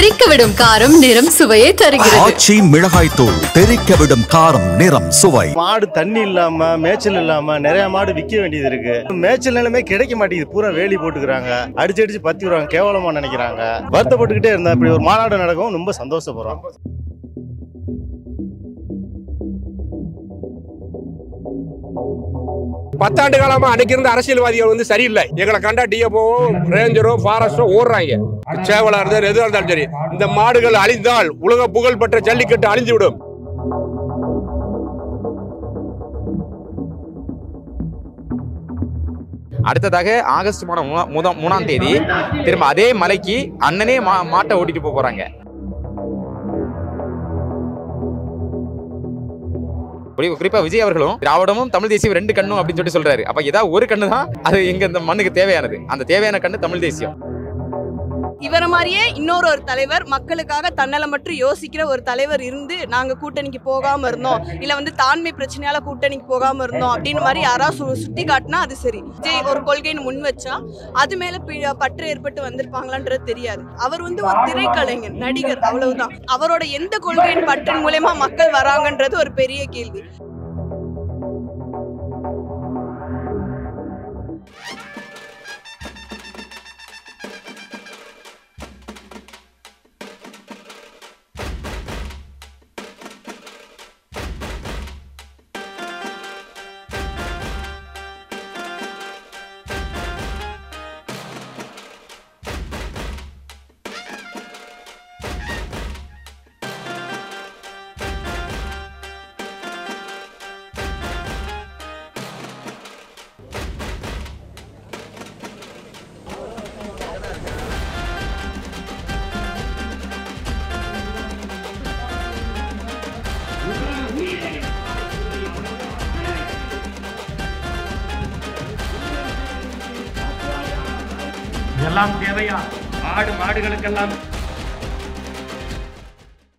தெறிக்கவிடும் காரம் நிறம் சுவையை தருகிறது. ஆச்சி மிளகாய் தூள் தெறிக்கவிடும் காரம் நிறம் சுவை. மாடு தண்ணி இல்லாம மேய்ச்சல் இல்லாம நிறைய மாடு விற்க வேண்டியது இருக்கு. மேய்ச்சல் நிலமே கிடைக்க மாட்டேங்குது. பூரா வேலி போட்டுக்கிறாங்க, அடிச்சு பத்தி விடுறாங்க, கேவலமா நினைக்கிறாங்க. வருத்தப்பட்டுக்கிட்டே இருந்தா இப்படி ஒரு மாநாடு நடக்கும் ரொம்ப சந்தோஷப்படுறோம். பத்தாண்டு காலமா அன்னைக்கு இருந்த அரசியல்வாதிகள் சரியில்லை. எங்களை கண்டா டிஎஃப்ஓவும் ரேஞ்சரும் ஃபாரஸ்டும் ஓடுறாங்க. சேவலா இருந்தாலும் எதுவாக இருந்தாலும் சரி, இந்த மாடுகள் அழிந்தால் உலக புகழ் பெற்ற ஜல்லிக்கட்டு அழிந்து விடும். அடுத்ததாக ஆகஸ்ட் மாதம் 3ஆம் தேதி திரும்ப அதே மலைக்கு அண்ணனே மாட்டை ஓட்டிட்டு போறாங்க. குறிப்பா விஜய் அவர்களும் திராவிடமும் தமிழ் தேசியம் 2 கண்ணும் அப்படின்னு சொல்றாரு. அப்ப ஏதாவது ஒரு கண்ணு தான் அது எங்க இந்த மண்ணுக்கு தேவையானது. அந்த தேவையான கண்ணு தமிழ் தேசியம். இவர மாதிரியே இன்னொரு தலைவர், மக்களுக்காக தன்னலமற்று யோசிக்கிற ஒரு தலைவர் இருந்து நாங்க கூட்டணிக்கு போகாம இருந்தோம், இல்ல தாண்மை பிரச்சனையால கூட்டணிக்கு போகாம இருந்தோம் அப்படின்னு மாதிரி யாராவது சுட்டி காட்டினா அது சரி. விஜய் ஒரு கொள்கைன்னு முன் வச்சா அது மேல பற்று ஏற்பட்டு வந்திருப்பாங்களான்றது தெரியாது. அவர் ஒரு திரைக்கலைஞர், நடிகர், அவ்வளவுதான். அவரோட எந்த கொள்கையின் பற்றின் மூலமா மக்கள் வராங்கன்றது ஒரு பெரிய கேள்வி. எல்லாம் தேவையா? மாடுகளுக்கெல்லாம்.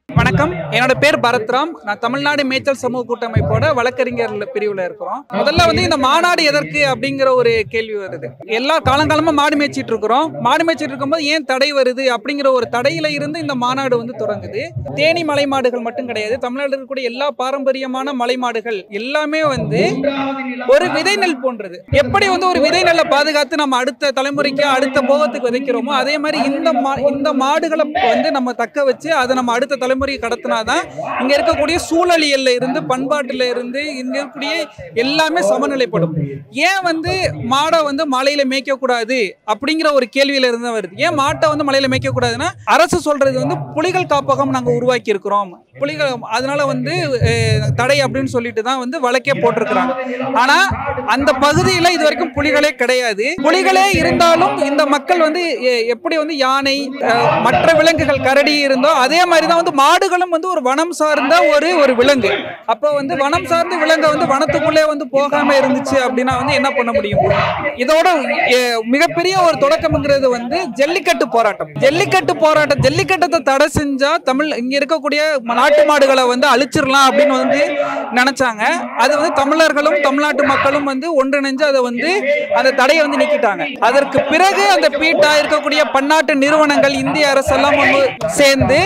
வணக்கம், என்னோட பேர் பரத்ராம். நான் தமிழ்நாடு மேய்ச்சல் சமூக கூட்டமைப்போட வழக்கறிஞர் பிரிவுல இருக்கிறோம். முதல்ல இந்த மாநாடு எதற்கு அப்படிங்கிற ஒரு கேள்வி வருது. எல்லா காலங்காலமா மாடு மேய்ச்சிட்டு இருக்கிறோம். மாடு மேய்ச்சிட்டு இருக்கும்போது ஏன் தடை வருது அப்படிங்கிற ஒரு தடையில இருந்து இந்த மாநாடு தொடங்குது. தேனி மலை மாடுகள் மட்டும் கிடையாது, தமிழ்நாடு இருக்கக்கூடிய எல்லா பாரம்பரியமான மலை மாடுகள் எல்லாமே ஒரு விதை நெல் போன்றது. எப்படி ஒரு விதை நெல்லை பாதுகாத்து நம்ம அடுத்த தலைமுறைக்கு அடுத்த போகத்துக்கு விதைக்கிறோமோ அதே மாதிரி இந்த மாடுகளை நம்ம தக்க வச்சு அதை நம்ம அடுத்த தலைமுறை கடத்தினாதான் இங்க இருக்கக்கூடிய சூழலியல்ல இருந்து பண்பாட்டுல இருந்து இங்க இருக்கக்கூடிய எல்லாமே சமநிலைப்படும். ஏன் மாடை மலையில மேய்க்க கூடாது அப்படிங்கிற ஒரு கேள்வியில இருந்து வருது. ஏன் மாட்டை மலையில மேய்க்க கூடாதுன்னா அரசு சொல்றது புலிகள் காப்பகம் நாங்க உருவாக்கி இருக்கிறோம், புலிகள் அதனால தடை அப்படின்னு சொல்லிட்டு தான் வழக்கே போட்டிருக்கிறாங்க. ஆனா அந்த பகுதியில இது வரைக்கும் புலிகளே கிடையாது. புலிகளே இருந்தாலும் இந்த மக்கள் எப்படி யானை மற்ற விலங்குகள் கரடி இருந்தோ அதே மாதிரிதான் மாடுகளும் ஒரு வனம் சார்ந்த ஒரு விலங்கு. அப்போ வனம் சார்ந்த விலங்கு வனத்துக்குள்ளே போகாம இருந்துச்சு அப்படின்னா என்ன பண்ண முடியும்? இதோட மிகப்பெரிய ஒரு தொடக்கம்ங்கிறது ஜல்லிக்கட்டு போராட்டம். ஜல்லிக்கட்டத்தை தடை செஞ்சா இங்க இருக்கக்கூடிய நாட்டு மாடுகளை அழிச்சிடலாம் அப்படின்னு நினைச்சாங்க. அது தமிழர்களும் தமிழ்நாட்டு மக்களும் ஒன்றிணைஞ்சு அதை அந்த தடையை நீக்கிட்டாங்க. அதற்கு பிறகு அந்த பீட்டா இருக்கக்கூடிய பன்னாட்டு நிறுவனங்கள் இந்திய அரசெல்லாம் சேர்ந்து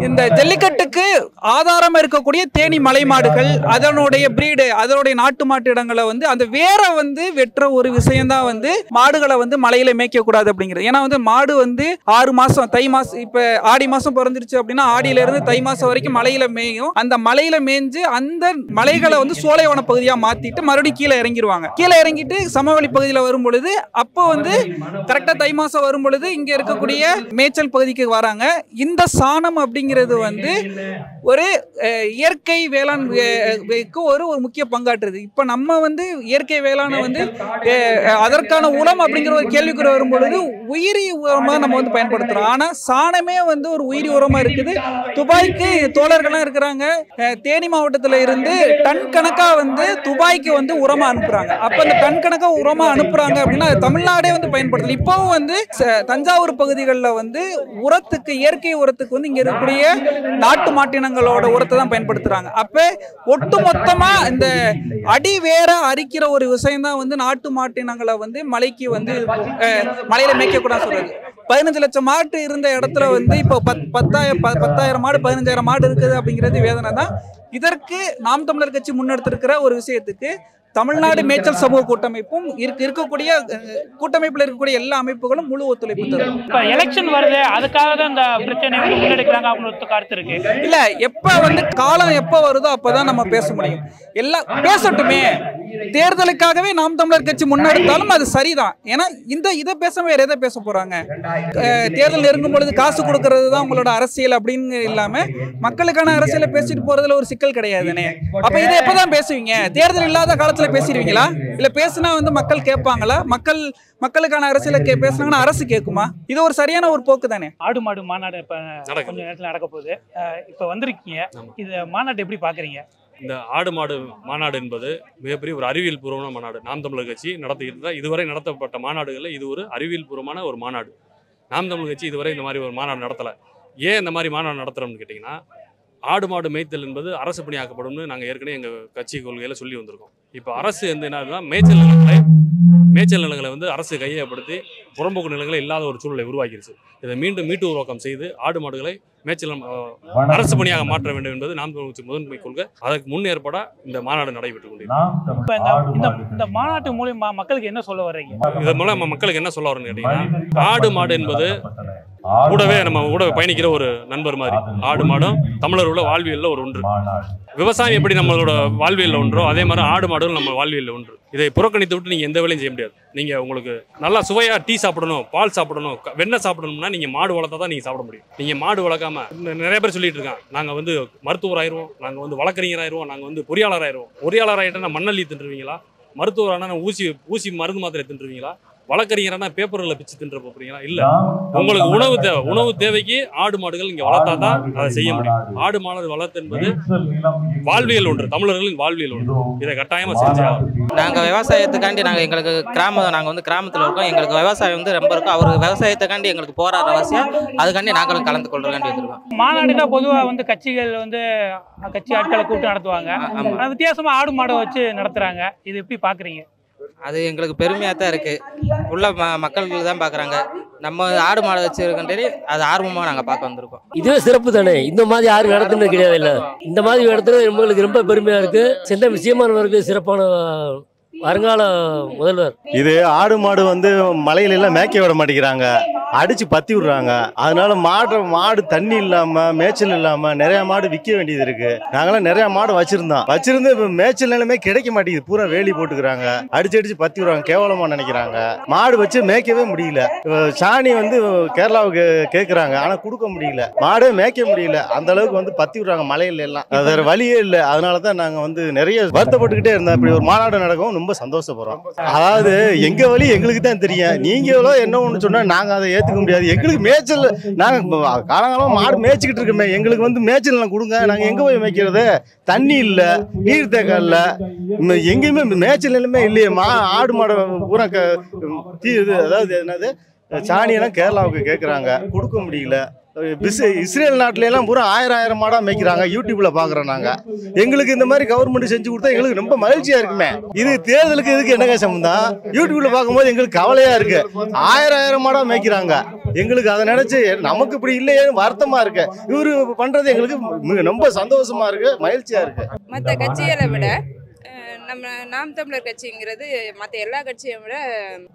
இந்த ஜல்லிக்கட்டுக்கு ஆதாரமா இருக்கக்கூடிய தேனி மலை மாடுகள் அதனுடைய பிரீடு அதனுடைய நாட்டு மாட்டு இடங்களை அந்த வேற வெற்ற ஒரு விஷயம் தான் மாடுகளை மலையில மேய்க்க கூடாது அப்படிங்கிறது. ஏன்னா மாடு 6 மாசம் தை மாசம் இப்ப ஆடி மாசம் பிறந்துருச்சு அப்படின்னா ஆடியில இருந்து தை மாசம் வரைக்கும் மலையில மேயும். அந்த மலையில மேய்ஞ்சு அந்த மலைகளை சோலைவன பகுதியா மாத்திட்டு மறுபடியும் கீழே இறங்கிடுவாங்க. கீழே இறங்கிட்டு சமவெளி பகுதியில் வரும் பொழுது அப்போ கரெக்டா தை மாசம் வரும் பொழுது இங்க இருக்கக்கூடிய மேய்ச்சல் பகுதிக்கு வராங்க. இந்த சாணம் அப்படிங்கிறது ஒரு இயற்கை வேளாண் ஒரு முக்கிய பங்காற்றுது. இப்ப நம்ம இயற்கை வேளாண் அதற்கான உரம் அப்படிங்கிற ஒரு கேள்விக்குறி வரும் பொழுது உயிரி உரமா நம்ம பயன்படுத்துறோம். ஆனா சாணமே ஒரு உயிரி உரமா இருக்குது. துபாய்க்கு தோழர்கள்லாம் இருக்கிறாங்க. தேனி மாவட்டத்துல இருந்து டன் கணக்கா துபாய்க்கு உரமா அனுப்புறாங்க. அப்ப அந்த டன் கணக்கா உரமா அனுப்புறாங்க அப்படின்னா தமிழ்நாடே பயன்படுத்தல. இப்பவும் தஞ்சாவூர் பகுதிகளில் உரத்துக்கு இயற்கை உரத்துக்கு இங்க இருக்கக்கூடிய நாட்டு மாட்டினங்களோட உரத்தை தான் பயன்படுத்துறாங்க. அப்ப ஒட்டு மொத்தமா இந்த அடி வேற அரிக்கிற ஒரு விஷயம் தான் வந்து நாட்டு மாட்டினங்களை வந்து மலைக்கு வந்து மலையில மேய்க்கக்கூடாது சொல்றது. 15 லட்சம் மாட்டு இருந்த இடத்துல வந்து இப்போ 10,000 மாடு 15,000 மாடு இருக்குது அப்படிங்கிறது வேதனை தான். இதற்கு நாம் தமிழர் கட்சி முன்னெடுத்திருக்கிற ஒரு விஷயத்துக்கு தமிழ்நாடு மேய்ச்சல் சமூக கூட்டமைப்பும் இருக்கக்கூடிய கூட்டமைப்பில் இருக்கக்கூடிய எல்லா அமைப்புகளும் முழு ஒத்துழைப்பு தரும். இப்ப எலெக்ஷன் வருது, அதுக்காக தான் இந்த பிரச்சனை வந்து முன்னெடுக்கிறாங்க அப்படின்னு கருத்து இருக்கு. இல்ல, எப்ப வந்து காலம் எப்ப வருதோ அப்பதான் நம்ம பேச முடியும். எல்லாம் பேசட்டுமே. தேர்தலுக்காகவே நாம் தமிழர் கட்சி முன்னெடுத்தாலும் அது சரிதான். ஏன்னா இதை பேசாம வேற எதை பேச போறாங்க? தேர்தல் நெருங்கும் பொழுது காசு கொடுக்கறது தான் உங்களோட அரசியல் அப்படின்னு இல்லாம மக்களுக்கான அரசியலை பேசிட்டு போறதுல ஒரு சிக்கல் கிடையாதுனே. அப்ப இதை எப்பதான் பேசுவீங்க? தேர்தல் இல்லாத காலத்துல பேசிடுவீங்களா? இல்ல பேசினா வந்து மக்கள் கேட்பாங்களா? மக்களுக்கான அரசியலை பேசுனாங்கன்னா அரசு கேட்குமா? இது ஒரு சரியான ஒரு போக்கு தானே. ஆடு மாடு மாநாடு இப்ப கொஞ்சம் நேரத்துல நடக்க போகுது. இப்ப வந்திருக்கீங்க, இது மாநாடு எப்படி பாக்குறீங்க? இந்த ஆடு மாடு மாநாடு என்பது மிகப்பெரிய ஒரு அறிவியல் பூர்வமான மாநாடு. நாம் தமிழர் கட்சி நடத்துகின்ற இதுவரை நடத்தப்பட்ட மாநாடுகளில் இது ஒரு அறிவியல் பூர்வமான ஒரு மாநாடு. நாம் தமிழர் கட்சி இதுவரை இந்த மாதிரி ஒரு மாநாடு நடத்தலை. ஏன் இந்த மாதிரி மாநாடு நடத்துகிறோம்னு கேட்டிங்கன்னா, ஆடு மாடு மேய்த்தல் என்பது அரசு பணியாக்கப்படும்னு நாங்கள் ஏற்கனவே எங்கள் கட்சி கொள்கையில் சொல்லி வந்திருக்கோம். இப்போ அரசு வந்து என்னன்னா மேய்ச்சல் நிலங்களை வந்து அரசு கையப்படுத்தி புறம்போக்கு நிலங்களை இல்லாத ஒரு சூழலை உருவாக்கிருச்சு. இதை மீண்டும் மீட்டு உருவாக்கம் செய்து ஆடு மாடுகளை மேய்ச்சல் அரசு பணியாக மாற்ற வேண்டும் என்பது நாம் தமிழர் முதன்மை கொள்கை. அதற்கு முன் ஏற்பட இந்த மாநாடு நடைபெற்றுக் கொண்டிருக்கிறது. இந்த மாநாட்டு மூலியமா மக்களுக்கு என்ன சொல்ல வர்றீங்க? இதன் மூலம் மக்களுக்கு என்ன சொல்ல வரேன்னு கேட்டீங்கன்னா, ஆடு மாடு என்பது கூடவே நம்ம கூட பயணிக்கிற ஒரு நண்பர் மாதிரி. ஆடு மாடும் தமிழரோட வாழ்வியல்ல ஒரு ஒன்று. விவசாயம் எப்படி நம்மளோட வாழ்வியல்ல ஒன்றோ அதே மாதிரி ஆடு மாடுகள் நம்ம வாழ்வியல்ல ஒன்று. இதை புறக்கணித்து விட்டு நீங்க எந்த வேலையும் செய்ய முடியாது. நீங்க உங்களுக்கு நல்லா சுவையா டீ சாப்பிடணும், பால் சாப்பிடணும், வெண்ணெய் சாப்பிடணும்னா நீங்க மாடு வளர்த்தா தான் நீங்க சாப்பிட முடியும். நீங்க மாடு வளர்க்காம நிறைய பேர் சொல்லிட்டு இருக்காங்க, நாங்க வந்து மருத்துவர் ஆயிடுவோம், நாங்க வந்து வழக்கறிஞர் ஆயிடுவோம், நாங்க வந்து பொறியாளர் ஆயிடுவோம். பொறியாளர் ஆயிட்டா மண்ணள்ளி தின்றுவீங்களா? மருத்துவரானா ஊசி மருந்து மாத்திரை தின்றுவீங்களா? வழக்கறிஞரானா பேப்பர்களை பிச்சு தின்ற போறீங்களா? இல்ல, உங்களுக்கு உணவு தேவைக்கு ஆடு மாடுகள் இங்க வளர்த்தா தான் அதை செய்ய முடியும். ஆடு மாடு வளர்த்து என்பது வாழ்வியல் ஒன்று, தமிழர்களின் வாழ்வியல் ஒன்று. இதை கட்டாயமா செஞ்சு நாங்க விவசாயத்துக்காண்டி எங்களுக்கு நாங்க வந்து கிராமத்துல இருக்கோம். எங்களுக்கு விவசாயம் வந்து ரொம்ப இருக்கும். அவர் விவசாயத்துக்காண்டி எங்களுக்கு போராடுற அவசியம், அதுக்காண்டி நாங்களும் கலந்து கொள்றதுக்காண்டி வந்திருக்கோம். மாநாடுனா பொதுவா வந்து கட்சிகள் வந்து கட்சி ஆட்களை கூப்பிட்டு நடத்துவாங்க. வித்தியாசமா ஆடு மாடை வச்சு நடத்துறாங்க. இது எப்படி பாக்குறீங்க? அது எங்களுக்கு பெருமையாக தான் இருக்குது. உள்ள மக்கள் தான் பார்க்குறாங்க. நம்ம ஆடு மாடு வச்சுருக்கே அது ஆர்வமாக நாங்கள் பார்க்க வந்திருக்கோம். இதுவே சிறப்பு தானே. இந்த மாதிரி யாரும் நடத்துனது கிடையாது. இல்லை, இந்த மாதிரி இடத்துல நம்மளுக்கு ரொம்ப பெருமையாக இருக்குது. செந்த விஷயமானவருக்கு சிறப்பான வருங்கால முதல்வர். இது ஆடு மாடு வந்து மலையில எல்லாம் மேய்க்க விட மாட்டேங்கிறாங்க, அடிச்சு பத்தி விடுறாங்க. அதனால மாடு தண்ணி இல்லாம மேய்ச்சல் இல்லாம நிறைய மாடு விற்க வேண்டியது இருக்கு. நாங்களாம் நிறைய மாடு வச்சிருந்து இப்ப மேய்ச்சல் நிலமே கிடைக்க மாட்டேங்குது. பூரா வேலி போட்டுக்கிறாங்க, அடிச்சு பத்தி விடுறாங்க, கேவலமா நினைக்கிறாங்க. மாடு வச்சு மேய்க்கவே முடியல. சாணி வந்து கேரளாவுக்கு கேட்கறாங்க, ஆனா கொடுக்க முடியல. மாடே மேய்க்க முடியல. அந்த அளவுக்கு வந்து பத்தி விடுறாங்க மலையில எல்லாம். வேற வழியே இல்லை. அதனாலதான் நாங்க வந்து நிறைய வருத்தப்பட்டுக்கிட்டே இருந்தோம். இப்படி ஒரு மாநாடு நடக்கும் ரொம்ப சந்தோஷப்படுறோம். அதாவது எங்க வழி எங்களுக்கு தான் தெரியும். நீங்க என்ன ஒண்ணு சொன்னா நாங்க அதை ஏத்துக்க முடியாது. எங்களுக்கு மேய்ச்சல், நாங்க காலங்காலமா மாடு மேய்ச்சிக்கிட்டு இருக்கோமே, எங்களுக்கு வந்து மேய்ச்சல் எல்லாம் கொடுங்க. நாங்க எங்க போய் மேய்க்கிறது? தண்ணி இல்ல, நீர் தேக்கம் இல்ல, எங்கேயுமே மேய்ச்சல் நிலமே இல்லையே. ஆடு மாடு பூரா அதாவது என்னது சாணியெல்லாம் கேரளாவுக்கு கேட்கறாங்க, கொடுக்க முடியல. இஸ்ரேல் நாட்டில எல்லாம் பூரா 1000 மாடா மேய்க்கிறாங்க. யூடியூப்ல பாக்குறோம் நாங்க. எங்களுக்கு இந்த மாதிரி கவர்மெண்ட் செஞ்சு கொடுத்தா எங்களுக்கு ரொம்ப மகிழ்ச்சியா இருக்குமே. இது தேர்தலுக்கு இதுக்கு என்னங்க சம்பந்தம்? யூடியூப்ல பார்க்கும்போது எங்களுக்கு கவலையா இருக்கு. 1000 மாடா மேய்க்கிறாங்க. எங்களுக்கு அதை நினைச்சு நமக்கு இப்படி இல்லையே வருத்தமா இருக்கு. இவரு பண்றது எங்களுக்கு ரொம்ப சந்தோஷமா இருக்கு, மகிழ்ச்சியா இருக்கு. மற்ற கட்சிகளை விட நம்ம நாம் தமிழர் கட்சிங்கிறது மற்ற எல்லா கட்சியை விட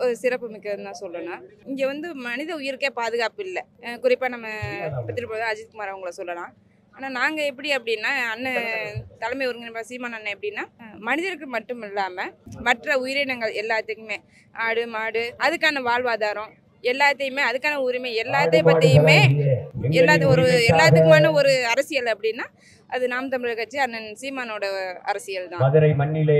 ஒரு சிறப்பு மிக்கதுன்னு தான் சொல்லணும். இங்கே வந்து மனித உயிருக்கே பாதுகாப்பு இல்லை. குறிப்பாக நம்ம பத்திரிகை அஜித்குமார் அவங்கள சொல்லலாம். ஆனால் நாங்கள் எப்படி அப்படின்னா, அண்ணன் தலைமை ஒருங்கிணைப்பாளர் சீமான் அண்ணன் எப்படின்னா, மனிதருக்கு மட்டும் இல்லாமல் மற்ற உயிரினங்கள் எல்லாத்துக்குமே, ஆடு மாடு அதுக்கான வாழ்வாதாரம் எல்லாத்தையுமே, அதுக்கான உரிமை எல்லாத்தையும் பற்றியுமே எல்லாத்துக்குமான ஒரு அரசியல் அப்படின்னா அது நாம் தமிழர் கட்சி அண்ணன் சீமானோட அரசியல் தான். மதுரை மண்ணிலே.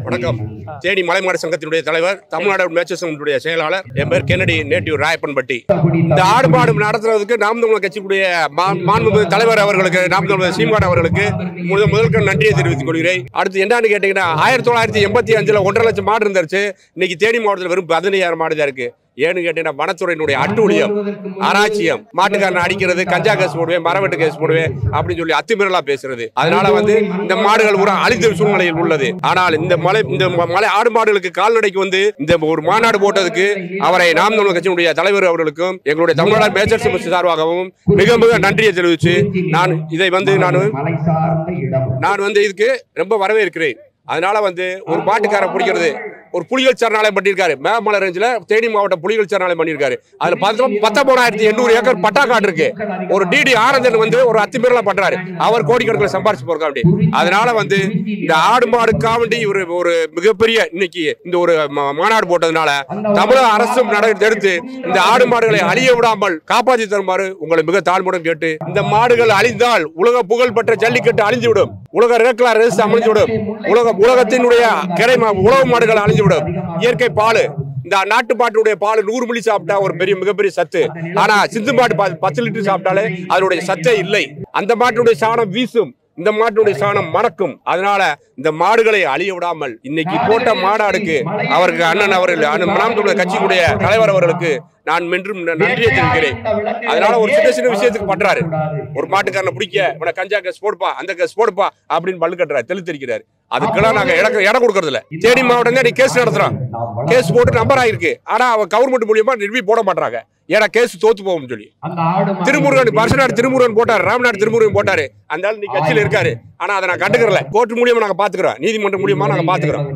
வணக்கம். தேனி மலைமாடு சங்கத்தினுடைய தலைவர், தமிழ்நாடு மேய்ச்சல் சங்கத்தினுடைய செயலாளர். என் பேர் கென்னடி, நேட்டிவ் ராயப்பன்பட்டி. இந்த ஆடு மாடு நடத்துறதுக்கு நாம் தமிழர் கட்சியுடைய மாண்புமிகு தலைவர் அவர்களுக்கு, நாம் தமிழர் சீமான் அவர்களுக்கு முதல்கள் நன்றியை தெரிவித்துக் கொள்கிறேன். அடுத்து என்னன்னு கேட்டீங்கன்னா, 1985 1.5 லட்சம் மாடு இருந்துச்சு. இன்னைக்கு தேனி மாவட்டத்தில் வெறும் 15,000 மாடு தான் இருக்கு. ஏன்னு கேட்டீங்கன்னா வனத்துறையினுடைய அட்டூழியம், அராச்சியம், மாட்டுக்காரனை அடிக்கிறது, கஞ்சா கேஸ் போடுவேன், மரவெட்டு கேஸ் போடுவேன் அப்படின்னு சொல்லி அத்துமீறலா பேசுறது. அதனால வந்து இந்த மாடுகள் ஒரு அழிந்த சூழ்நிலையில் உள்ளது. ஆனால் இந்த மலை ஆடு மாடுகளுக்கு கால்நடைக்கு வந்து இந்த ஒரு மாநாடு போட்டதுக்கு அவரை நாம் தமிழர் கட்சியினுடைய தலைவர் அவர்களுக்கும் எங்களுடைய தமிழ்நாடு மேஜர் சமூக சார்பாகவும் மிக மிக நன்றியை தெரிவித்து நான் இதை வந்து நான் வந்து இதுக்கு ரொம்ப வரவேற்கிறேன். அதனால வந்து ஒரு மாட்டுக்காரன் பிடிக்கிறது ஒரு புலிகள் சரணாலயம் பண்ணியிருக்காரு. மேமலை ரேஞ்சில் தேனி மாவட்டம் புலிகள் சரணாலயம் பண்ணியிருக்காரு. அதுல 19,800 ஏக்கர் பட்டா காடு இருக்கு. ஒரு டிடி ஆனந்தன் வந்து ஒரு அத்துமீறலா பண்றாரு. அவர் கோடிக்கணக்கில் சம்பாரிச்சு போறாங்க. அப்படி அதனால வந்து இந்த ஆடு மாடுக்காண்டி ஒரு மிகப்பெரிய இன்னைக்கு இந்த ஒரு மாநாடு போட்டதுனால தமிழக அரசும் எடுத்து இந்த ஆடு மாடுகளை அழிய விடாமல் காப்பாற்றி தருமாறு உங்களை மிக தாழ்மையுடன் கேட்டு, இந்த மாடுகள் அழிந்தால் உலக புகழ்பெற்ற ஜல்லிக்கட்டு அழிந்துவிடும், உலக ரேக்லா ரேஸ் அழிந்துவிடும், உலகத்தினுடைய உலக மாடுகள் அழிந்து விடும். இயற்கை பால், இந்த நாட்டு பாட்டுடைய பால் 100 மில்லி சாப்பிட்டா ஒரு மிகப்பெரிய சத்து. ஆனா சிந்து மாட்டு 10 லிட்டர் சாப்பிட்டாலே அதனுடைய சத்தே இல்லை. அந்த மாட்டுடைய சாணம் வீசும், இந்த மாட்டுடைய சாணம் மணக்கும். அதனால இந்த மாடுகளை அழிய விடாமல் இன்னைக்கு போட்ட மாநாடுக்கு அவருக்கு அண்ணன் அவர்கள் நாம் தமிழர் கட்சியினுடைய தலைவர் அவர்களுக்கு நான் மீண்டும் நன்றியை தெரிவிக்கிறேன். அதனால ஒரு சின்ன விஷயத்துக்கு பண்றாரு. ஒரு மாட்டுக்காரனை பிடிக்க இவனை கஞ்சா கேஸ் போடுப்பா, அந்த கேஸ் போடுப்பா அப்படின்னு பல்லு கட்டுறாரு, தெளித்திருக்கிறாரு. அதுக்கெல்லாம் நாங்க இடம் கொடுக்கறது இல்ல. தேனி மாவட்டம் தான் கேஸ் நடத்துறோம். கேஸ் போட்டு நம்பர் ஆயிருக்கு. ஆனா அவன் கவர்மெண்ட் மூலியமா ரிவ்யூ போட மாட்டாங்க. ஏன்னா கேஸ் தோத்து போகும் சொல்லி. திருமுருகன் பரசநாடு திருமுருகன் போட்டாரு, ராமநாடு திருமுருகன் போட்டாரு. அந்த ஆள் இன்னைக்கு கட்சியில் இருக்காரு. ஆனா அதை நான் கண்டுக்கிறல. கோர்ட் மூலியமா நாங்க பாத்துக்கிறோம், நீதிமன்றம் மூலியமா நாங்க பாத்துக்கிறோம்.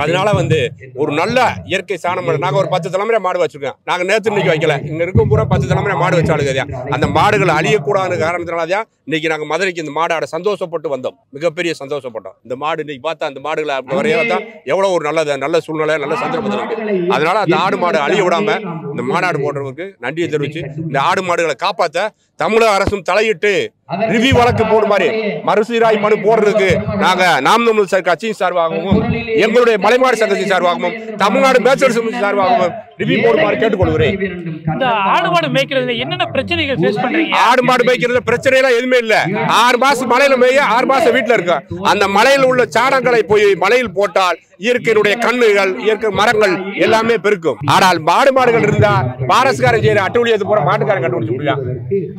அதனால வந்து ஒரு நல்ல இயற்கை சாணம். நாங்க ஒரு 10 தலைமுறை மாடு வச்சிருக்கோம். நாங்க நேற்று இன்னைக்கு வைக்கல. இங்க இருக்கும் பூரா 10 தலைமுறை மாடு வச்சாலுங்க. அந்த மாடுகள் அழியக்கூடாத காரணத்தினாலதான் இன்னைக்கு நாங்க மதுரைக்கு இந்த மாடாட சந்தோஷப்பட்டு வந்தோம். மிகப்பெரிய சந்தோஷப்பட்டோம். இந்த மாடு இன்னைக்கு பார்த்தா அந்த மாடுகளை வரையதான் எவ்வளவு ஒரு நல்ல சூழ்நிலை, நல்ல சந்தர்ப்பத்தில் இருக்கு. அதனால அந்த ஆடு மாடு அழிய விடாம இந்த மாநாடு போடுறவருக்கு நன்றியை தெரிவிச்சு, இந்த ஆடு மாடுகளை காப்பாற்ற தமிழக அரசும் தலையிட்டு ரிவ்யூ வழக்கு போடுமாறு மறுசீராய் மனு போடுறதுக்கு நாங்க நாம் தமிழர் கட்சியின் சார்பாகவும் எங்களுடைய மலைமாடு சங்கத்தின் சார்பாகவும் தமிழ்நாடு மேச்சர் சமூக சார்பாகவும் ரிவ்யூ போடுமாறு கேட்டுக்கொள்கிறேன். இந்த ஆடு மாடு மேய்க்கிறதுல என்னென்ன பிரச்சனைகள் ஃபேஸ் பண்றீங்க? ஆடு மாடு மேய்க்கிறதுல பிரச்சனை எல்லாம் எதுவுமே இல்ல. 6 மாசம் மலையில மேய 6 மாசம் வீட்டுல இருக்கு. அந்த மலையில் உள்ள சாணங்களை போய் மலையில் போட்டால் இயற்கையினுடைய கண்ணுகள், இயற்கை மரங்கள் எல்லாமே பெருக்கும். ஆனால் மாடுகள் இருந்தா பாரஸ்காரன் செய்யற அட்டூழியத்தை போற மாட்டுக்காரன் கண்டுபிடிச்சு விடுவான்.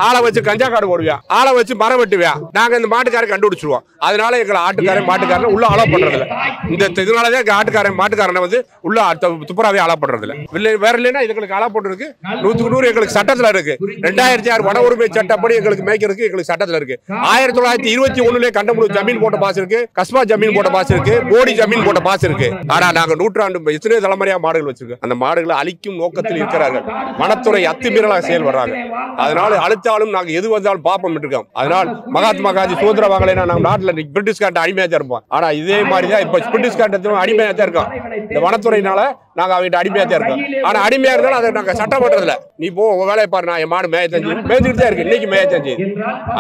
ஆளை வச்சு கஞ்சா காடு போடுவியா, ஆளை வச்சு மரம் வெட்டுவியா, நாங்க இந்த மாட்டுக்காரன் கண்டுபிடிச்சிருவோம். அதனால எங்களை ஆட்டுக்காரன் மாட்டுக்காரன் உள்ள அலோ பண்றது இல்ல. இந்த இதனாலதான் ஆட்டுக்காரன் மாட்டுக்காரனை வந்து உள்ள துப்புராவே அலோ பண்றது இல்ல. வேற இல்லைன்னா எங்களுக்கு அலோ பண்றதுக்கு 100க்கு 100 எங்களுக்கு சட்டத்துல இருக்கு. 2006 வன உரிமை சட்டப்படி எங்களுக்கு மேய்க்கிறதுக்கு எங்களுக்கு சட்டத்துல இருக்கு. 1921 கண்டமுழு ஜமீன் போட்ட பாஸ் இருக்கு, கஸ்பா ஜமீன் போட்ட பாஸ் இருக்கு, போடி ஜமீன் போட்ட பாஸ் இருக்கு. ஆனா நாங்க நூற்றாண்டு எத்தனை தலைமுறையா மாடுகள் வச்சிருக்கோம். அந்த மாடுகளை அழிக்கும் நோக்கத்தில் இருக்கிறார்கள். வனத்துறை அத்துமீறலாக செயல்படுறாங்க. அதனால அழுத்தாலும் நாங்க எது வந்தாலும் பாப்பம் இருக்கோம். அதனால் மகாத்மா காந்தி சுதந்திர வாங்கலைன்னா நாங்க நாட்டுல பிரிட்டிஷ்கார்ட்ட அடிமையா தான் இருப்போம். ஆனா இதே மாதிரிதான் இப்ப பிரிட்டிஷ்கார்ட்ட அடிமையா தான் இருக்கோம். இந்த வனத்துறையினால நாங்க அவங்ககிட்ட அடிமையா தான் இருக்கோம். ஆனா அடிமையா இருந்தாலும் அதை நாங்க சட்டம் பண்றதுல நீ போ வேலையை பாரு, நான் என் மாடு மேய்ச்சிட்டு தான் இருக்கு. இன்னைக்கு மேய்ச்சி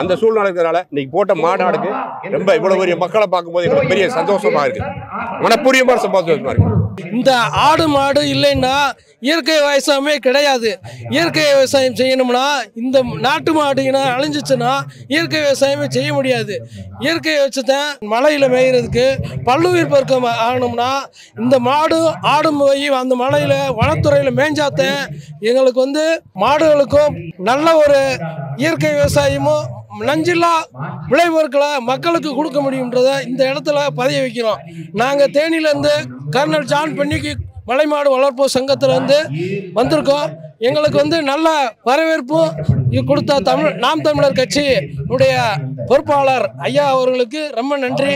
அந்த சூழ்நிலை இருக்கிறதுனால இன்னைக்கு போட்ட மாநாடுக்கு ரொம்ப இவ்வளவு பெரிய மக்களை பார்க்கும்போது எங்களுக்கு பெரிய சந்தோஷமா இருக்கு, மனப்பூரியமான சந்தோஷமா இருக்கு. இந்த ஆடு மாடு இல்லைன்னா இயற்கை விவசாயமே கிடையாது. இயற்கை விவசாயம் செய்யணும்னா இந்த நாட்டு மாடுனா அழிஞ்சிச்சுன்னா இயற்கை விவசாயமே செய்ய முடியாது. இயற்கை வச்சுதான் மலையில் மேய்கிறதுக்கு பல்லுயிர் பெருக்கம் ஆகணும்னா இந்த மாடு ஆடு போய் அந்த மலையில் வனத்துறையில் மேய்ஞ்சாத்தேன் எங்களுக்கு வந்து மாடுகளுக்கும் நல்ல ஒரு இயற்கை விவசாயமும் நஞ்சில்லா விளைபொருட்களை மக்களுக்கு கொடுக்க முடியும்ன்றத இந்த இடத்துல பதிய வைக்கிறோம். நாங்கள் தேனியிலேருந்து கர்னல் ஜான் பென்னிக்கு மலைமாடு வளர்ப்பு சங்கத்திலேருந்து வந்திருக்கோம். எங்களுக்கு வந்து நல்ல வரவேற்பும் கொடுத்த நாம் தமிழர் கட்சியுடைய பொறுப்பாளர் ஐயா அவர்களுக்கு ரொம்ப நன்றி.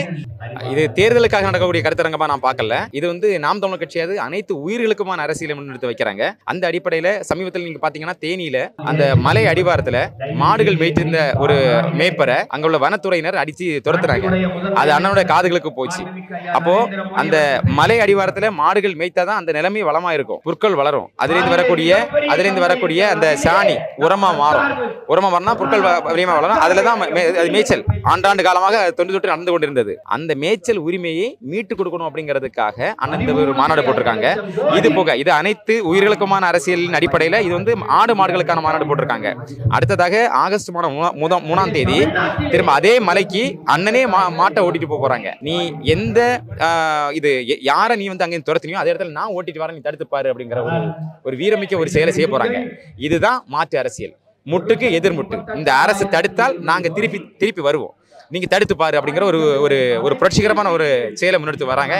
இது தேர்தலுக்காக நடக்கக்கூடிய கருத்தரங்கமா நான் பார்க்கல. இது வந்து நாம் தமிழர் கட்சியாது அனைத்து உயிர்களுக்குமான அரசியலை முன்னெடுத்து வைக்கிறாங்க. அந்த அடிப்படையில் சமீபத்தில் நீங்க பாத்தீங்கன்னா தேனியில அந்த மலை அடிவாரத்துல மாடுகள் மேய்த்திருந்த ஒரு மேய்ப்பரை அங்க உள்ள வனத்துறையினர் அடிச்சு துரத்துறாங்க. அது அண்ணனோட காதுகளுக்கு போச்சு. அப்போ அந்த மலை அடிவாரத்துல மாடுகள் மேய்த்தாதான் அந்த நிலைமை வளமா இருக்கும், புற்கள் வளரும். அதிலிருந்து வரக்கூடிய அந்த சாணி உரமா மாறும். உரமா மாறினா புற்கள் வளமா வளரும். அதுலதான் மேய்ச்சல் ஆண்டாண்டு காலமாக தொன்று தொட்டு நடந்து கொண்டிருந்தது. அந்த மேய்ச்சல் உரிமையை மீட்டு கொடுக்கணும் அப்படிங்கிறதுக்காக அண்ணன் இந்த ஒரு மாநாடு போட்டிருக்காங்க. இது போக இது அனைத்து உயிர்களுக்குமான அரசியலின் அடிப்படையில் இது வந்து ஆடு மாடுகளுக்கான மாநாடு போட்டிருக்காங்க. அடுத்ததாக ஆகஸ்ட் மாதம் 3ஆம் தேதி திரும்ப அதே மலைக்கு அண்ணனே மாட்டை ஓட்டிட்டு போறாங்க. நீ எந்த இது யாரை நீ வந்து அங்கே துரத்தினியோ அதே இடத்துல நான் ஓட்டிட்டு வரேன், நீ தடுத்துப்பாரு அப்படிங்கிற ஒரு வீரமிக்க ஒரு செயலை செய்ய போறாங்க. இதுதான் மாற்று அரசியல். முட்டுக்கு எதிர்முட்டு. இந்த அரசு தடுத்தால் நாங்க திருப்பி வருவோம், நீங்க தடுத்து பாரு அப்படிங்கிற ஒரு புரட்சிகரமான ஒரு செயலை முன்னெடுத்து வராங்க.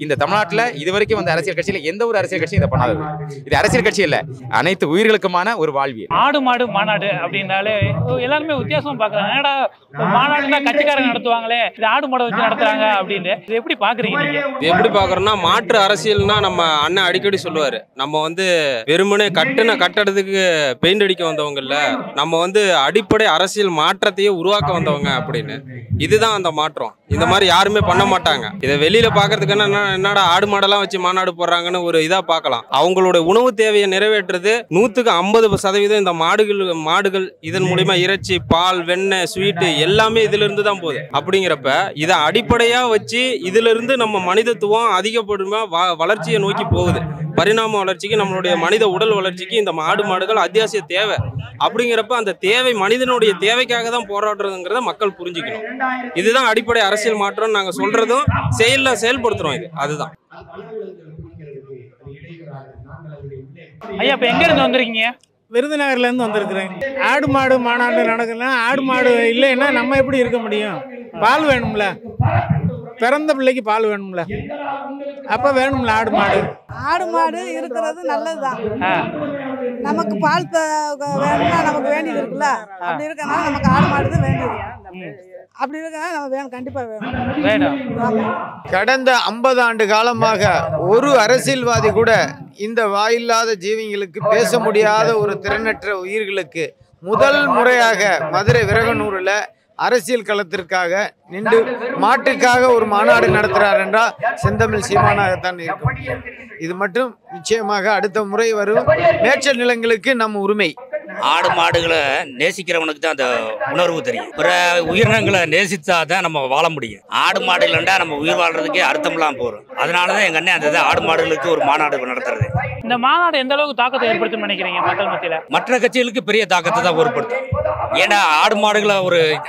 இந்த தமிழ்நாட்டில் இதுவரைக்கும் வந்து அரசியல் கட்சியில் எந்த ஒரு அரசியல் கட்சியும் இதை பண்ணாதது. இது அரசியல் கட்சி இல்லை, அனைத்து உயிர்களுக்குமான ஒரு வாழ்வியல். ஆடு மாடு மாநாடு அப்படின்னாலே எல்லாருமே வித்தியாசமா பாக்குறாங்க. ஏன்னா மாநாடுனா கட்சிக்காரங்க நடத்துவாங்களே, இது ஆடு மாடை வச்சு நடத்துறாங்க அப்படின்னு இது எப்படி பாக்குறீங்க நீங்க? எப்படி பாக்குறோம்னா மாற்று அரசியல்னா நம்ம அண்ணன் அடிக்கடி சொல்லுவாரு, நம்ம வந்து வெறுமனே கட்டடத்துக்கு பெயிண்ட் அடிக்க வந்தவங்க இல்ல, நம்ம வந்து அடிப்படை அரசியல் மாற்றத்தையே உருவாக்க வந்தவங்க அப்படின்னு. இதுதான் அந்த மாற்றம். இந்த மாதிரி யாருமே பண்ண மாட்டாங்க. இதை வெளியில பாக்குறதுக்கு என்னடா ஆடு மாடெல்லாம் வச்சு மாநாடு போடுறாங்கன்னு ஒரு இதா பார்க்கலாம். அவங்களோட உணவு தேவையை நிறைவேற்றுறது 150% இந்த மாடுகள் இதன் மூலியமா இறைச்சி, பால், வெண்ணெய், ஸ்வீட்டு எல்லாமே இதுல இருந்து தான் போகுது. அப்படிங்கிறப்ப இதை அடிப்படையா வச்சு இதுல இருந்து நம்ம மனிதத்துவம் அதிகப்படுமா வளர்ச்சியை நோக்கி போகுது. பரிணாம வளர்ச்சிக்கு, நம்மளுடைய மனித உடல் வளர்ச்சிக்கு இந்த ஆடு மாடுகள் அத்தியாவசிய தேவை. அப்படிங்கிறப்ப அந்த தேவை மனிதனுடைய தேவைக்காக தான் போராடுறதுங்கிறத மக்கள் புரிஞ்சுக்கணும். இதுதான் அடிப்படை அரசியல் மாற்றம் நாங்க சொல்றதும் செயல்படுத்துறோம். இது அதுதான். ஐயா இப்ப எங்க இருந்து வந்திருக்கீங்க? விருதுநகர்ல இருந்து வந்திருக்கிறேன். ஆடு மாடு மாநாடு நடக்குதுன்னா ஆடு மாடு இல்லைன்னா நம்ம எப்படி இருக்க முடியும்? பால் வேணும்ல, பிறந்த பிள்ளைக்கு பால் வேணும்ல, அப்ப வேணும்ல ஆடு மாடு இருக்கிறது நல்லதுதான். நமக்கு பால் வேணும்னா நமக்கு வேண்டியது இருக்குல்ல, அப்படி இருக்கனால நமக்கு ஆடு மாடு தான் வேண்டியது. அப்படி இருக்கனால நம்ம வேணும், கண்டிப்பா வேணும். கடந்த 50 ஆண்டு காலமாக ஒரு அரசியல்வாதி கூட இந்த வாயில்லாத ஜீவிங்களுக்கு, பேச முடியாத ஒரு திறனற்ற உயிர்களுக்கு முதல் முறையாக மதுரை விரகனூரில் அரசியல் களத்திற்காக நின்று மாட்டுக்காக ஒரு மாநாடு நடத்துகிறார் என்றால் செந்தமிழ் சீமானாகத்தான் இருக்கும். இது மட்டும் நிச்சயமாக அடுத்த முறை வரும் மேய்ச்சல் நிலங்களுக்கு நம்ம உரிமை. ஆடு மாடுகளை நேசிக்கிறவனுக்கு தான் அந்த உணர்வு தெரியும். பிற உயிரினங்களை நேசித்தா தான் நம்ம வாழ முடியும். ஆடு மாடுகள்ண்டா நம்ம உயிர் வாழ்றதுக்கே அர்த்தம்லாம் போகிறோம். அதனால தான் எங்கள் அண்ணன் அந்த ஆடு மாடுகளுக்கு ஒரு மாநாடு நடத்துறது. இந்த மாநாடு எந்த அளவுக்கு தாக்கத்தை ஏற்படுத்தும் நினைக்கிறீங்க மக்கள் மத்தியில்? மற்ற கட்சிகளுக்கு பெரிய தாக்கத்தை தான் ஏற்படுத்தும். ஏன்னா ஆடு மாடுகளை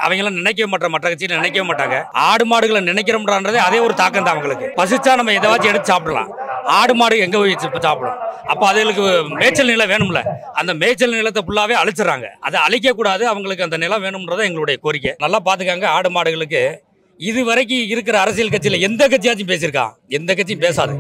அவங்களாம் நினைக்கவே மாட்டாங்க, மற்ற கட்சியில் நினைக்கவே மாட்டாங்க. ஆடு மாடுகளை நினைக்கிறோம்ன்றதே அதே ஒரு தாக்கம் தான் அவங்களுக்கு. பசிச்சா நம்ம எதாச்சும் எடுத்து சாப்பிடலாம், ஆடு மாடு எங்க போய் சாப்பிடும். அப்போ அதுகளுக்கு மேய்ச்சல் நிலம் வேணும்ல, அந்த மேய்ச்சல் நிலத்தை ஃபுல்லாவே அழிச்சிடறாங்க. அதை அழிக்க கூடாது, அவங்களுக்கு அந்த நிலம் வேணும்ன்றத எங்களுடைய கோரிக்கை. நல்லா பாத்துக்காங்க. ஆடு மாடுகளுக்கு இது வரைக்கும் இருக்கிற அரசியல் கட்சியில எந்த கட்சியாச்சும் பேசியிருக்கான்? எந்த கட்சியும் பேசாது.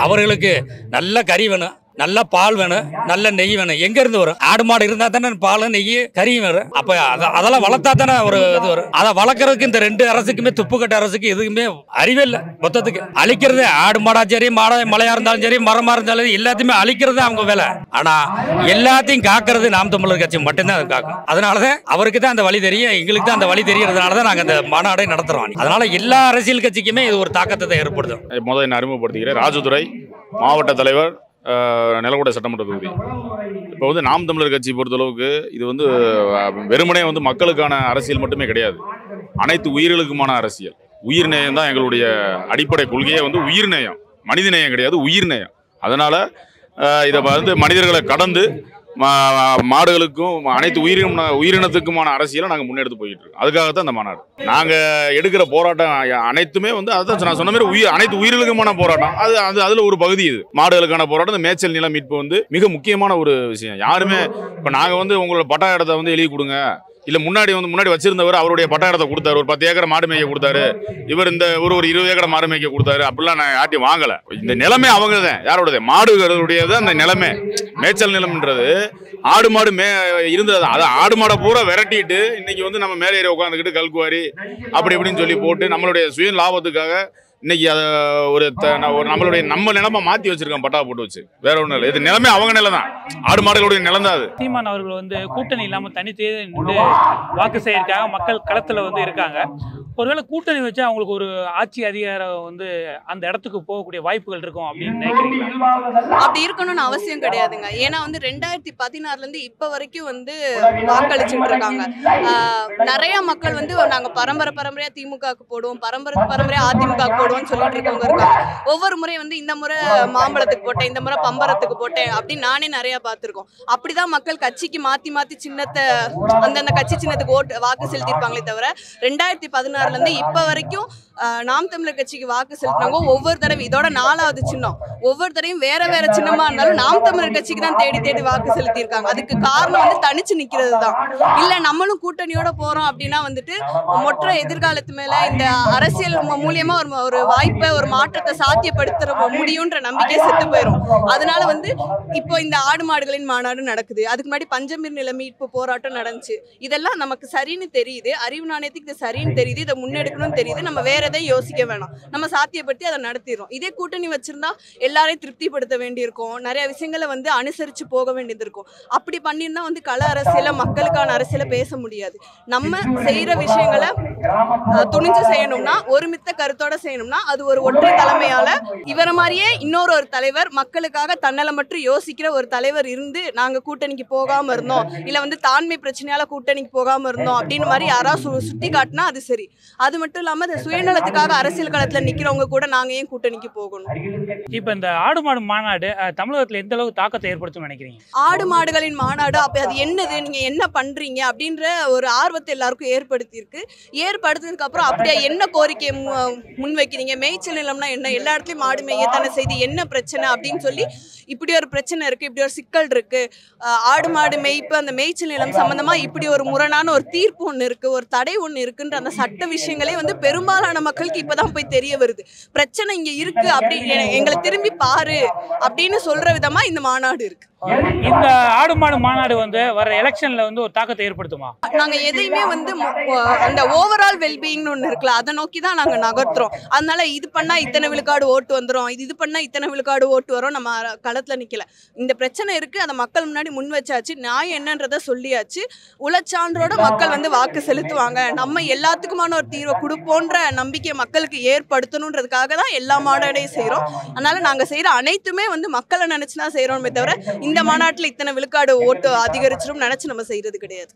அவர்களுக்கு நல்ல கறி வேணும், நல்ல பால் வேணும், நல்ல நெய் வேணும். எங்க இருந்து வரும்? ஆடு மாடு இருந்தா தானே பால், நெய், கறியும் வரும். அப்ப அதெல்லாம் வளர்த்தா தானே ஒரு இது வரும். அதை வளர்க்கறதுக்கு இந்த ரெண்டு அரசுக்குமே, துப்புக்கட்ட அரசுக்கு எதுக்குமே அறிவே இல்லை. மொத்தத்துக்கு அழிக்கிறது. ஆடு மாடா சரி, மலையா இருந்தாலும் சரி, மரமா இருந்தாலும் எல்லாத்தையுமே அழிக்கிறது அவங்க வேலை. ஆனா எல்லாத்தையும் காக்கிறது நாம் தமிழர் கட்சி மட்டும்தான் காக்கும். அதனாலதான் அவருக்கு தான் அந்த வழி தெரியும், எங்களுக்கு தான் அந்த வழி தெரியறதுனாலதான் நாங்க அந்த மாநாடை நடத்துறோம். அதனால எல்லா அரசியல் கட்சிக்குமே இது ஒரு தாக்கத்தை தான் ஏற்படுத்தும். முதல்ல என்ன அறிமுகப்படுத்துகிறேன். ராஜதுரை, மாவட்ட தலைவர், நிலக்கோட்டை சட்டமன்ற தொகுதி. இப்போ நாம் தமிழர் கட்சி பொறுத்தளவுக்கு இது வெறுமனே மக்களுக்கான அரசியல் மட்டுமே கிடையாது, அனைத்து உயிர்களுக்குமான அரசியல். உயிர் நேயம் தான் எங்களுடைய அடிப்படை கொள்கையே. உயிர் நேயம், மனித நேயம் கிடையாது, உயிர் நேயம். அதனால இதை மனிதர்களை கடந்து மாடுகளுக்கும் அனைத்து உயிரினத்துக்குமான அரசியலை நாங்கள் முன்னெடுத்து போயிட்டு இருக்கோம். அதுக்காகத்தான் இந்த மாநாடு. நாங்கள் எடுக்கிற போராட்டம் அனைத்துமே அதான் நான் சொன்ன மாதிரி அனைத்து உயிர்களுக்குமான போராட்டம். அதுல ஒரு பகுதி இது மாடுகளுக்கான போராட்டம். இந்த மேய்ச்சல் நிலம் மீட்பு மிக முக்கியமான ஒரு விஷயம். யாருமே இப்போ நாங்கள் உங்களோட பட்டா இடத்தை எழுதி கொடுங்க, இல்ல முன்னாடி வச்சிருந்தவர் அவருடைய பட்டா இடத்தை கொடுத்தாரு, ஒரு 10 ஏக்கர் மாடு மேய்க்க கொடுத்தாரு, இவர் இந்த ஒரு 20 ஏக்கர் மாடு மேய்க்க கொடுத்தாரு, அப்படிலாம் நான் யார்ட்டையும் வாங்கல. இந்த நிலமே அவங்க தான், யாரோடது? மாடுகளுடையது. அந்த நிலமே மேய்ச்சல் நிலம்ன்றது ஆடு மாடு இருந்தது. அதை ஆடு மாடை பூரா விரட்டிட்டு இன்னைக்கு நம்ம மேலே ஏறி உட்காந்துக்கிட்டு கல்குவாரி அப்படி இப்படின்னு சொல்லி போட்டு நம்மளுடைய சுய லாபத்துக்காக இன்னைக்கு அதை நம்மளுடைய நம்ம நிலமா மாத்தி வச்சிருக்கோம், பட்டா போட்டு வச்சு. வேற ஒண்ணும் இல்லை. இது நிலமே அவங்க நிலம் தான், ஆடு மாடுகளுடைய நிலம் தான் அது. சீமான் அவர்கள் கூட்டணி இல்லாம தனித்தே வாக்கு செய்யறதுக்காக மக்கள் களத்துல இருக்காங்க. ஒருவேளை கூட்டணி வச்சா அவங்களுக்கு ஒரு ஆட்சி அதிகாரம் வந்து அந்த இடத்துக்கு போகக்கூடிய வாய்ப்புகள் இருக்கும் அப்படின்னு நினைக்கிறீங்களா? அப்படி இருக்கணும்னு அவசியம் கிடையாதுங்க. ஏன்னா வந்து 2016 இப்ப வரைக்கும் வந்து வாக்களிச்சுட்டு இருக்காங்க. நிறைய மக்கள் வந்து நாங்க பரம்பரையா திமுகவுக்கு போடுவோம், பரம்பரையா அதிமுக போடுவோம்னு சொல்லிட்டு இருக்கவங்க இருக்காங்க. ஒவ்வொரு முறையும் வந்து இந்த முறை மாம்பழத்துக்கு போட்டேன், இந்த முறை பம்பரத்துக்கு போட்டேன் அப்படின்னு நானே நிறைய பார்த்திருக்கோம். அப்படிதான் மக்கள் கட்சிக்கு மாத்தி சின்னத்தை அந்தந்த கட்சி சின்னத்துக்கு வாக்கு செலுத்திருப்பாங்களே தவிர 2016 இப்ப வரைக்கும் நாம் தமிழர் கட்சிக்கு வாக்கு செலுத்தினாங்க. ஒவ்வொரு தடவை இதோட 4வது சின்னம், ஒவ்வொரு தடவையும் வேற சின்னமா இருந்தாலும் நாம் தமிழர் கட்சிக்கு தான் தேடி வாக்கு செலுத்தியிருக்காங்க. அதுக்கு காரணம் வந்து தனிச்சு நிக்கிறது தான். இல்ல நம்மளும் கூட்டணியோட போறோம் அப்படின்னா வந்துட்டு மொற்ற எதிர்காலத்து மேல இந்த அரசியல் மூலியமா ஒரு வாய்ப்பை ஒரு மாற்றத்தை சாத்தியப்படுத்த முடியும்ன்ற நம்பிக்கை செத்து போயிடும். அதனால வந்து இப்போ இந்த ஆடு மாடுகளின் மாநாடு நடக்குது. அதுக்கு முன்னாடி பஞ்சமீர் நில மீட்பு போராட்டம் நடந்துச்சு. இதெல்லாம் நமக்கு சரின்னு தெரியுது, அறிவு நாணயத்துக்கு இது சரின்னு தெரியுது, இதை முன்னெடுக்கணும்னு தெரியுது. நம்ம வேற எதையும் யோசிக்க வேணாம், நம்ம சாத்தியப்படுத்தி அதை நடத்திடுறோம். இதே கூட்டணி வச்சிருந்தா எல்லாரையும் திருப்திப்படுத்த வேண்டியிருக்கும், நிறைய விஷயங்களை வந்து அனுசரிச்சு போக வேண்டியது இருக்கும். அப்படி பண்ணியிருந்தா வந்து கள அரசியல மக்களுக்கான அரசியலை பேச முடியாது. நம்ம செய்யற விஷயங்களை துணிஞ்சு செய்யணும்னா, ஒருமித்த கருத்தோட செய்யணும்னா அது ஒரு ஒற்றை தலைமையால இவரை மாதிரியே இன்னொரு தலைவர் மக்களுக்காக தன்னலமற்று யோசிக்கிற ஒரு தலைவர் இருந்து நாங்க கூட்டணிக்கு போகாம இருந்தோம், இல்ல வந்து தாண்மை பிரச்சனையால கூட்டணிக்கு போகாம இருந்தோம் அப்படின்னு மாதிரி யாராவது சுட்டி காட்டினா அது சரி. அது மட்டும் இல்லாம சுயநலத்துக்காக அரசியல் களத்துல நிக்கிறவங்க கூட நாங்க ஏன் கூட்டணிக்கு போகணும்? இப்ப இந்த ஆடு மாடு மாநாடு தமிழகத்துல எந்த அளவுக்கு தாக்கத்தை ஏற்படுத்தும் நினைக்கிறீங்க? ஆடு மாடுகளின் மாநாடு அப்ப அது என்னது, நீங்க என்ன பண்றீங்க அப்படின்ற ஒரு ஆர்வத்தை எல்லாருக்கும் ஏற்படுத்தியிருக்கு. ஏற்படுத்தினதுக்கு அப்புறம் அப்படியே என்ன கோரிக்கையை முன்வைக்கிறீங்க? மேய்ச்சல் நிலம்னா என்ன? எல்லா இடத்துலயும் மாடு மேயத்தானே செய்து என்ன பிரச்சனை அப்படின்னு சொல்லி இப்படி ஒரு பிரச்சனை இருக்கு, இப்படி ஒரு சிக்கல் இருக்கு, ஆடு மாடு மேய்ப்பு அந்த மேய்ச்சல் நிலம் சம்பந்தமா இப்படி ஒரு முரணான ஒரு தீர்ப்பு ஒண்ணு இருக்கு, ஒரு தடை ஒண்ணு இருக்குன்ற அந்த சட்ட விஷயங்களே வந்து பெரும்பாலான மக்களுக்கு இப்பதான் போய் தெரிய வருது. பிரச்சனை இங்க இருக்கு, அப்படி எங்களை திரும்பி பாரு அப்படின்னு சொல்ற விதமா இந்த மாநாடு இருக்கு. இந்த ஆடு மாடு மாநாடு வந்து வர எலெக்ஷன்ல வந்து ஒரு தாக்கத்தை ஏற்படுத்துமா? நாங்க எதையுமே வந்து அந்த ஓவரால் வெல்பீயிங்னு ஒண்ணு இருக்குல்ல, அதை நோக்கி தான் நாங்க நகர்த்துறோம். அதனால இது பண்ணா இத்தனை விழுக்காடு ஓட்டு வந்துடும், இது பண்ணா இத்தனை விழுக்காடு ஓட்டு வரும், நம்ம களத்துல நிக்கல. இந்த பிரச்சனை இருக்கு, அதை மக்கள் முன்னாடி முன் வச்சாச்சு, நியாயம் என்னன்றத சொல்லியாச்சு. உளச்சான்றோட மக்கள் வந்து வாக்கு செலுத்துவாங்க, நம்ம எல்லாத்துக்குமான ஒரு தீர்வை கொடுப்போன்ற நம்பிக்கை மக்களுக்கு ஏற்படுத்தணுன்றதுக்காக தான் எல்லா மாநாடையும் செய்யறோம். அதனால நாங்க செய்யற அனைத்துமே வந்து மக்களை நினைச்சுதான் செய்யறோமே தவிர இந்த மாநாட்டுல இத்தனை விழுக்காடு ஓட்டு அதிகரிச்சிடும் நினைச்சு நம்ம செய்யறது கிடையாது.